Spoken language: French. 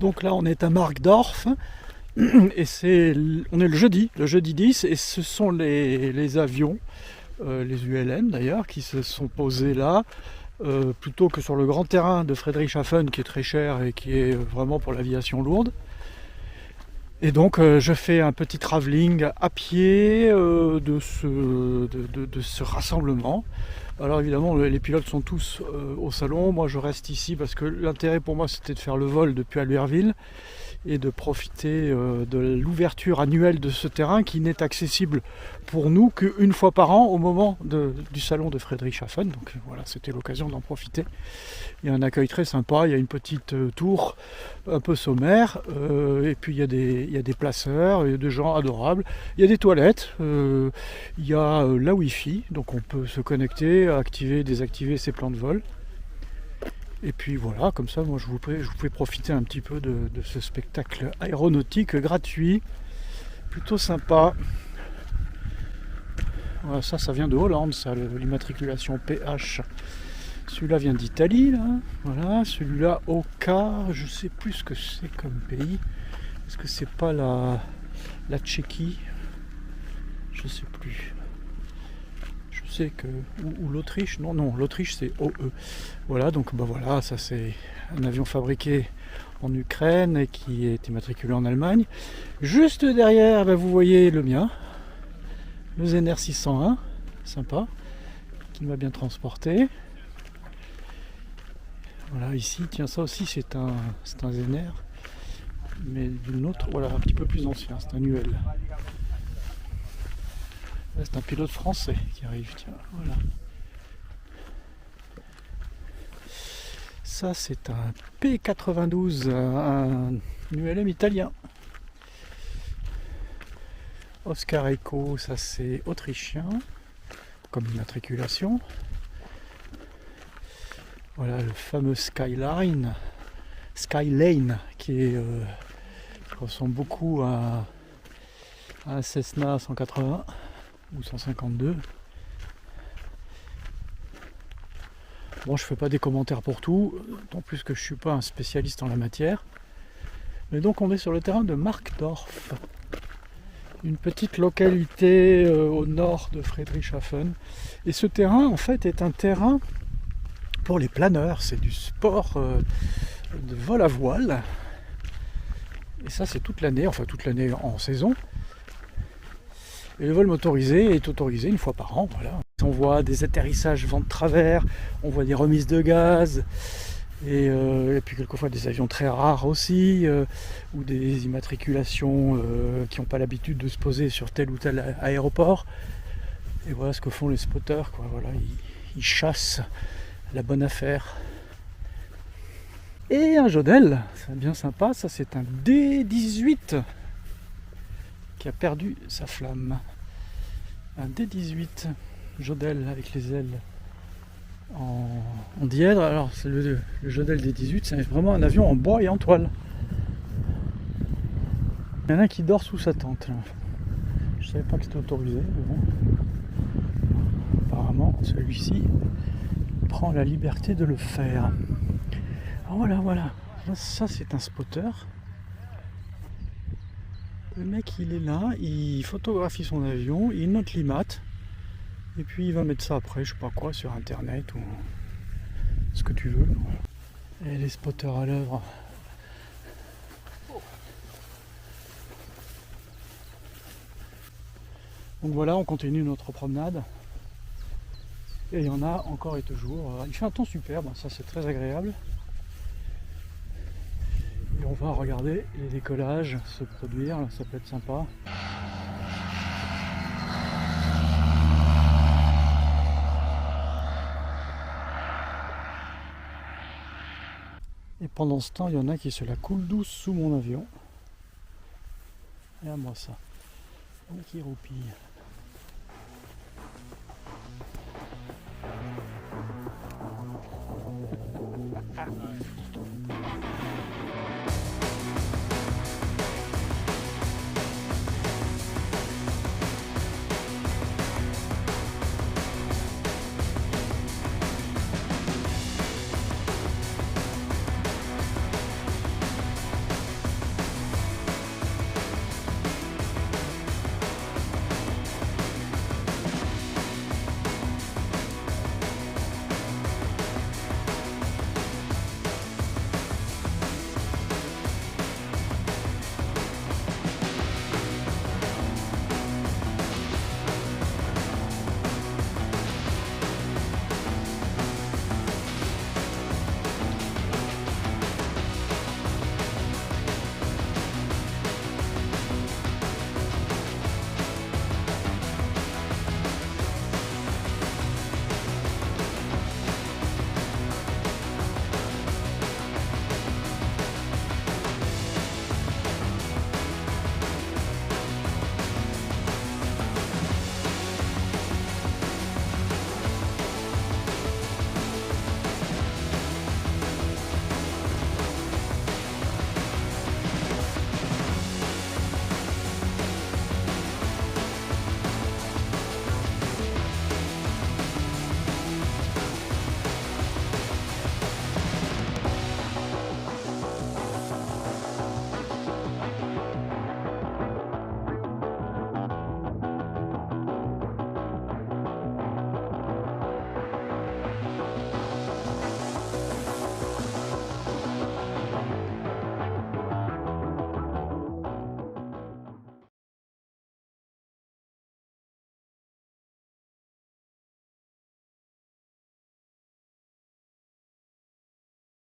Donc là on est à Markdorf et on est le jeudi 10, et ce sont les avions, les ULM d'ailleurs, qui se sont posés là, plutôt que sur le grand terrain de Friedrichshafen qui est très cher et qui est vraiment pour l'aviation lourde. Et donc je fais un petit travelling à pied de ce rassemblement. Alors évidemment les pilotes sont tous au salon, moi je reste ici parce que l'intérêt pour moi c'était de faire le vol depuis Albertville et de profiter de l'ouverture annuelle de ce terrain qui n'est accessible pour nous qu'une fois par an au moment du salon de Friedrichshafen. Donc voilà, c'était l'occasion d'en profiter. Il y a un accueil très sympa, il y a une petite tour un peu sommaire, et puis il y a des placeurs, il y a des gens adorables, il y a des toilettes, il y a la Wi-Fi, donc on peut se connecter, activer, désactiver ses plans de vol. Et puis voilà, comme ça, moi je vous pouvais profiter un petit peu de ce spectacle aéronautique gratuit, plutôt sympa. Voilà, ça vient de Hollande, ça, l'immatriculation PH. Celui-là vient d'Italie, là. Voilà, celui-là OK, je sais plus ce que c'est comme pays. Est-ce que c'est pas la Tchéquie? Je sais plus. Je sais que. Ou l'Autriche, non, l'Autriche c'est OE. Voilà, donc bah voilà, ça c'est un avion fabriqué en Ukraine et qui est immatriculé en Allemagne. Juste derrière, bah, vous voyez le mien, le Zener 601, sympa, qui m'a bien transporté. Voilà, ici, tiens, ça aussi c'est un Zener, mais d'une autre, voilà, un petit peu plus ancien, c'est un UL. Là, c'est un pilote français qui arrive, tiens, voilà. Ça c'est un P92, un ULM italien. Oscar Echo, ça c'est autrichien, comme immatriculation. Voilà le fameux Skylane, qui ressemble beaucoup à un Cessna 180 ou 152. Bon, je fais pas des commentaires pour tout, d'autant plus que je suis pas un spécialiste en la matière. Mais donc on est sur le terrain de Markdorf, une petite localité au nord de Friedrichshafen. Et ce terrain en fait est un terrain pour les planeurs, c'est du sport de vol à voile. Et ça c'est toute l'année, enfin toute l'année en saison. Et le vol motorisé est autorisé une fois par an, voilà. On voit des atterrissages vent de travers, on voit des remises de gaz, et puis quelquefois des avions très rares aussi, ou des immatriculations qui n'ont pas l'habitude de se poser sur tel ou tel aéroport. Et voilà ce que font les spotters, quoi. Voilà, ils chassent la bonne affaire. Et un Jodel, c'est bien sympa, ça c'est un D18 qui a perdu sa flamme. Un D18 Jodel avec les ailes en dièdre. Alors c'est le Jodel D18, c'est vraiment un avion en bois et en toile. Il y en a un qui dort sous sa tente là. Je savais pas que c'était autorisé, mais bon. Apparemment celui-ci prend la liberté de le faire. Alors voilà. Ça c'est un spotter. Le mec il est là, il photographie son avion, il note l'IMAT, et puis il va mettre ça après, je sais pas quoi, sur internet ou ce que tu veux. Et les spotters à l'œuvre. Donc voilà, on continue notre promenade. Et il y en a encore et toujours. Il fait un temps superbe, ça c'est très agréable. Et on va regarder les décollages se produire, là, ça peut être sympa. Et pendant ce temps, il y en a qui se la coulent douce sous mon avion. Et à moi ça. Et qui roupille.